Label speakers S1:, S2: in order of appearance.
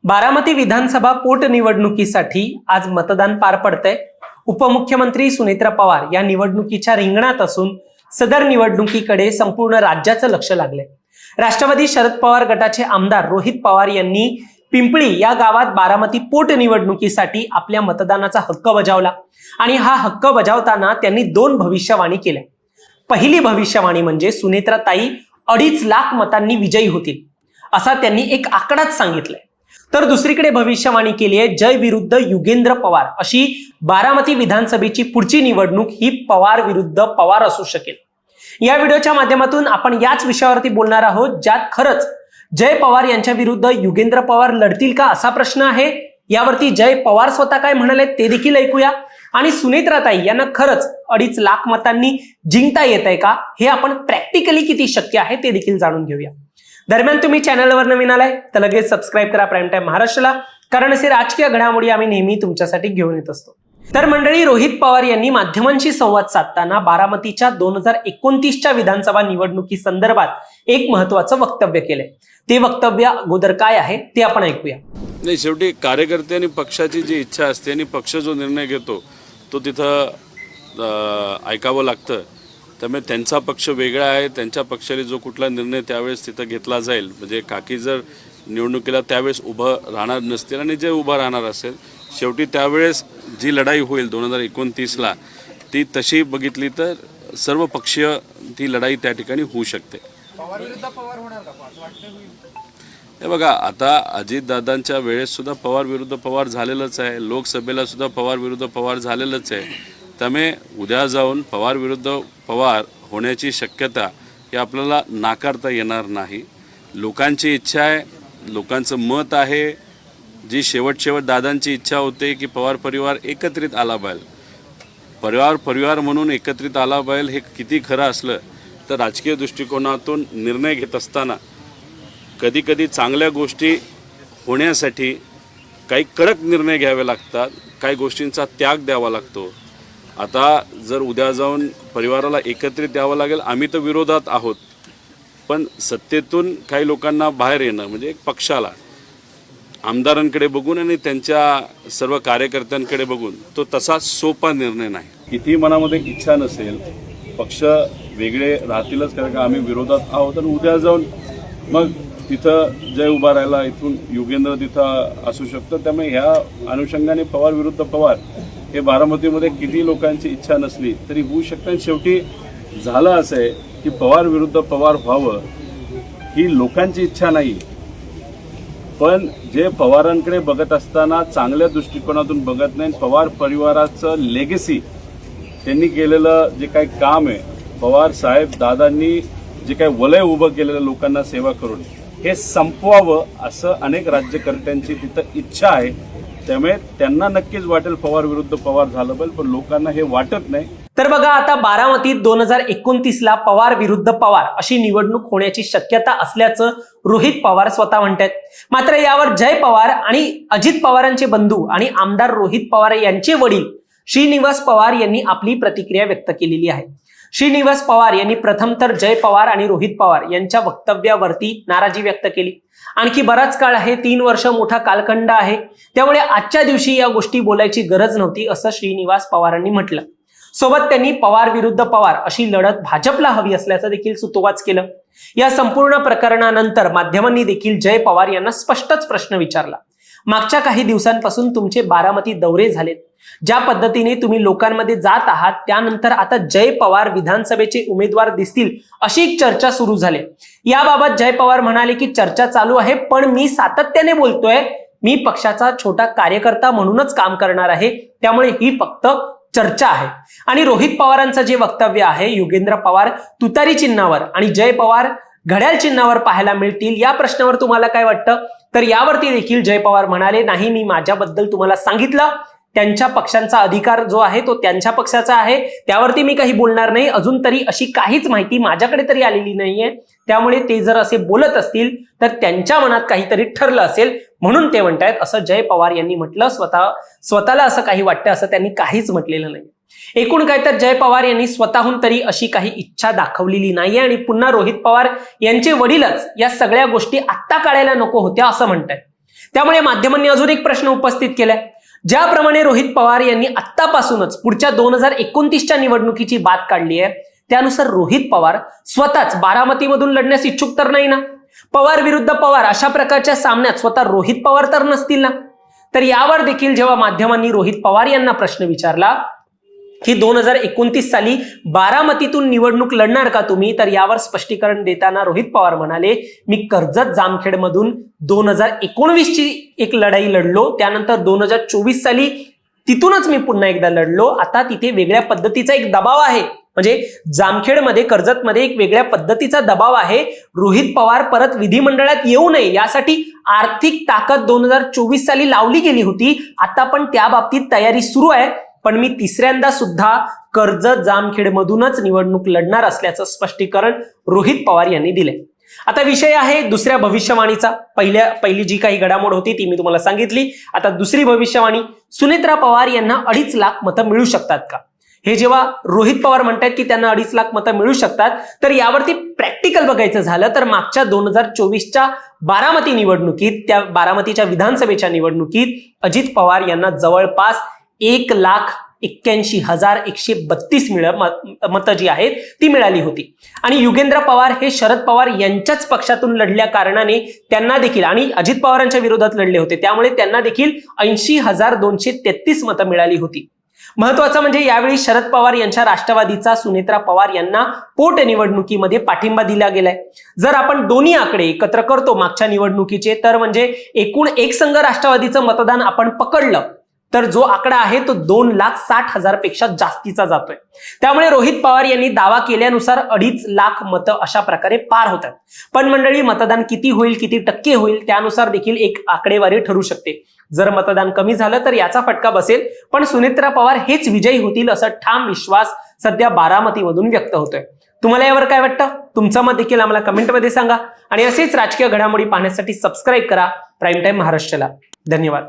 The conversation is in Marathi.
S1: बारामती विधानसभा पोटनिवडणुकीसाठी आज मतदान पार पडतंय। उपमुख्यमंत्री सुनेत्रा पवार या निवडणुकीच्या रिंगणात असून सदर निवडणुकीकडे संपूर्ण राज्याचं लक्ष लागलंय। राष्ट्रवादी शरद पवार गटाचे आमदार रोहित पवार यांनी पिंपळी या गावात बारामती पोटनिवडणुकीसाठी आपल्या मतदानाचा हक्क बजावला आणि हा हक्क बजावताना त्यांनी दोन भविष्यवाणी केल्या। पहिली भविष्यवाणी म्हणजे सुनेत्राताई 2.5 लाख मतांनी विजयी होतील असा त्यांनी एक आकडाच सांगितलाय। तर दुसरीकडे भविष्यवाणी केली आहे जय विरुद्ध युगेंद्र पवार अशी बारामती विधानसभेची पुढची निवडणूक ही पवार विरुद्ध पवार असू शकेल। या व्हिडिओच्या माध्यमातून आपण याच विषयावरती बोलणार आहोत, ज्यात खरंच जय पवार यांच्या विरुद्ध युगेंद्र पवार लढतील का असा प्रश्न आहे। यावरती जय पवार स्वतः काय म्हणाले ते देखील ऐकूया आणि सुनेत्राताई यांना खरंच 2.5 लाख मतांनी जिंकता येत आहे का हे आपण प्रॅक्टिकली किती शक्य आहे ते देखील जाणून घेऊया। दरम्यान तुम्ही चॅनलवर नवीन आलाय तर लगेच सबस्क्राइब करा प्राईम टाइम महाराष्ट्राला, कारण असे राजकीय घडामोडी आम्ही नेहमी तुमच्यासाठी घेऊन येत असतो। तर मंडळी, रोहित पवार यांनी माध्यमांशी संवाद साधताना बारामतीच्या 2029च्या विधानसभा निवडणुकी संदर्भात एक महत्त्वाचं वक्तव्य केलंय। ते वक्तव्य अगोदर काय आहे ते आपण ऐकूया।
S2: नाही, शेवटी कार्यकर्ते आणि पक्षाची जी इच्छा असते आणि पक्ष जो निर्णय घेतो तो तिथं ऐकावं लागतं। त्यामुळे त्यांचा पक्ष वेगळा आहे, त्यांच्या पक्षाने जो कुठला निर्णय त्यावेळेस तिथं घेतला जाईल, म्हणजे काकी जर निवडणुकीला त्यावेळेस उभं राहणार नसतील आणि जे उभं राहणार असेल, शेवटी त्यावेळेस जी लढाई होईल 2029ला ती तशी बघितली तर सर्व पक्षीय ती लढाई त्या ठिकाणी होऊ शकते। हे बघा, आता अजितदादांच्या वेळेस सुद्धा पवार विरुद्ध पवार झालेलंच आहे, लोकसभेला सुद्धा पवार विरुद्ध पवार झालेलंच आहे। त्यामुळे उद्या जाऊन पवार विरुद्ध पवार होण्याची शक्यता ही आपल्याला नाकारता येणार नाही। लोकांची इच्छा आहे, लोकांचं मत आहे, जी शेवट दादांची इच्छा होते की पवार परिवार एकत्रित आला पाहिजे, परिवार म्हणून एकत्रित आला पाहिजे। हे किती खरं असलं तर राजकीय दृष्टिकोनातून निर्णय घेत असताना कधी कधी चांगल्या गोष्टी होण्यासाठी काही कडक निर्णय घ्यावे लागतात, काही गोष्टींचा त्याग द्यावा लागतो। आता जर उद्या जाऊन परिवाराला एकत्रित यावं लागेल, आम्ही तर विरोधात आहोत, पण सत्तेतून काही लोकांना बाहेर येणं म्हणजे एक पक्षाला आमदारांकडे बघून आणि त्यांच्या सर्व कार्यकर्त्यांकडे बघून तो तसा सोपा निर्णय नाही। किती मनामध्ये इच्छा नसेल, पक्ष वेगळे राहतीलच, कारण का आम्ही विरोधात आहोत आणि उद्या जाऊन मग तिथं जय उभा राहिला, इथून युगेंद्र तिथं असू शकतं। त्यामुळे ह्या अनुषंगाने पवार विरुद्ध पवार हे बारामतीमध्ये किती लोकांची इच्छा नसली तरी होऊ शकतं। शेवटी झालं असं आहे की पवार विरुद्ध पवार व्हावं ही लोकांची इच्छा नाही, पण जे पवारांकडे बघत असताना चांगल्या दृष्टिकोनातून बघत नाही, पवार परिवाराचं लेगेसी त्यांनी केलेलं जे काही काम आहे, पवार साहेब दादांनी जे काही वलय उभं केलेलं लोकांना सेवा करून हे संपवावं असं अनेक राज्यकर्त्यांची तिथं इच्छा आहे। त्यामुळे त्यांना नक्कीच वाटेल पवार विरुद्ध पवार झालं पाहिजे, पण लोकांना हे वाटत नाही।
S1: तर बघा, आता बारामतीत 2029ला पवार विरुद्ध पवार अशी निवडणूक होण्याची शक्यता असल्याचं रोहित पवार स्वतः म्हणतात। मात्र यावर जय पवार आणि अजित पवारांचे बंधू आणि आमदार रोहित पवार यांचे वडील श्रीनिवास पवार यांनी आपली प्रतिक्रिया व्यक्त केलेली आहे। श्रीनिवास पवार यांनी प्रथम तर जय पवार आणि रोहित पवार यांच्या वक्तव्यावरती नाराजी व्यक्त केली। आणखी बराच काळ आहे, 3 वर्ष मोठा कालखंड आहे, त्यामुळे आजच्या दिवशी या गोष्टी बोलायची गरज नव्हती असं श्रीनिवास पवारांनी म्हटलं। सोबत त्यांनी पवार विरुद्ध पवार अशी लढत भाजपला हवी असल्याचं देखील सुतोवाच केलं। या संपूर्ण प्रकरणानंतर माध्यमांनी देखील जय पवार यांना स्पष्टच प्रश्न विचारला। मागच्या काही दिवसांपासून तुमचे बारामती दौरे झालेत, ज्या पद्धतीने तुम्ही लोकांमध्ये जात आहात त्यानंतर आता जय पवार विधानसभेचे उमेदवार दिसतील अशी एक चर्चा सुरू झाली। याबाबत जय पवार म्हणाले की चर्चा चालू आहे, पण मी सातत्याने बोलतोय, मी पक्षाचा छोटा कार्यकर्ता म्हणूनच काम करणार आहे, त्यामुळे ही फक्त चर्चा आहे। आणि रोहित पवारांचं जे वक्तव्य आहे, युगेंद्र पवार तुतारी चिन्हावर आणि जय पवार घड्याळ चिन्हावर पाहायला मिळतील, या प्रश्नावर तुम्हाला काय वाटतं? तर यावरती देखील जय पवार म्हणाले, नाही, मी माझ्याबद्दल तुम्हाला सांगितलं, त्यांच्या पक्षांचा अधिकार जो आहे तो त्यांच्या पक्षाचा आहे, त्यावरती मी काही बोलणार नाही। अजून तरी अशी काहीच माहिती माझ्याकडे तरी आलेली नाहीये, त्यामुळे ते जर असे बोलत असतील तर त्यांच्या मनात काहीतरी ठरलं असेल म्हणून ते म्हणतायत असं जय पवार यांनी म्हटलं। स्वतःला असं काही वाटतं असं त्यांनी काहीच म्हटलेलं नाही। एकूण काय तर जय पवार यांनी स्वतःहून तरी अशी काही इच्छा दाखवलेली नाहीये आणि पुन्हा रोहित पवार यांचे वडीलच या सगळ्या गोष्टी आत्ता काढायला नको होत्या असं म्हणतात। त्यामुळे माध्यमांनी अजून एक प्रश्न उपस्थित केलाय, ज्याप्रमाणे रोहित पवार यांनी आत्तापासूनच पुढच्या 2029च्या निवडणुकीची बात काढली आहे, त्यानुसार रोहित पवार स्वतःच बारामतीमधून लढण्यास इच्छुक तर नाही ना? पवार विरुद्ध पवार अशा प्रकारच्या सामन्यात स्वतः रोहित पवार तर नसतील ना? तर यावर देखील जेव्हा माध्यमांनी रोहित पवार यांना प्रश्न विचारला की 2029 साली बारामतीतून निवडणूक लढणार का तुम्ही, तर यावर स्पष्टीकरण देताना रोहित पवार म्हणाले, मी कर्जत जामखेड मधून 2019ची एक लढाई लढलो, त्यानंतर 2024 साली तिथूनच मी पुन्हा एकदा लढलो. आता तिथे वेगळ्या पद्धतीचा एक दबाव आहे, म्हणजे जामखेडमध्ये कर्जतमध्ये एक वेगळ्या पद्धतीचा दबाव आहे. रोहित पवार परत विधिमंडळात येऊ नये यासाठी आर्थिक ताकद 2024 साली लावली गेली होती. आता पण त्या बाबतीत तयारी सुरू आहे, पण मी तिसऱ्यांदा सुद्धा कर्जत जामखेडमधूनच निवडणूक लढणार असल्याचं स्पष्टीकरण रोहित पवार यांनी दिले. आता विषय आहे दुसऱ्या भविष्यवाणीचा. पहिली जी काही घडामोड होती ती मी तुम्हाला सांगितली. आता दुसरी भविष्यवाणी, सुनेत्रा पवार यांना 2.5 लाख मतं मिळू शकतात का? हे जेव्हा रोहित पवार म्हणतात की त्यांना 2.5 लाख मतं मिळू शकतात, तर यावरती प्रॅक्टिकल बघायचं झालं तर मागच्या 2024च्या बारामती निवडणुकीत, त्या बारामतीच्या विधानसभेच्या निवडणुकीत अजित पवार यांना जवळपास 1,81,132 मतं जी आहेत ती मिळाली होती. आणि युगेंद्र पवार हे शरद पवार यांच्याच पक्षातून लढल्या कारणाने त्यांना देखील, आणि अजित पवारांच्या विरोधात लढले होते त्यामुळे त्यांना देखील 80,233 मतं मिळाली होती. महत्वाचं म्हणजे यावेळी शरद पवार यांच्या राष्ट्रवादीचा सुनेत्रा पवार यांना पोटनिवडणुकीमध्ये पाठिंबा दिला गेलाय. जर आपण दोन्ही आकडे एकत्र करतो मागच्या निवडणुकीचे, तर म्हणजे एकूण एकसंघ राष्ट्रवादीचं मतदान आपण पकडलं तर जो आकडा आहे तो 2,60,000 पेक्षा जास्तीचा जातोय. त्यामुळे रोहित पवार यांनी दावा केल्यानुसार 2.5 लाख मतं अशा प्रकारे पार होतात. पण मंडळी, मतदान किती होईल, किती टक्के होईल, त्यानुसार देखील एक आकडेवारी ठरू शकते. जर मतदान कमी झालं तर याचा फटका बसेल, पण सुनेत्रा पवार हेच विजयी होतील असा ठाम विश्वास सध्या बारामतीमधून व्यक्त होतोय. तुम्हाला यावर काय वाटतं? तुमचं मत देखील आम्हाला कमेंटमध्ये सांगा. आणि असेच राजकीय घडामोडी पाहण्यासाठी सबस्क्राईब करा प्राईम टाइम महाराष्ट्राला. धन्यवाद.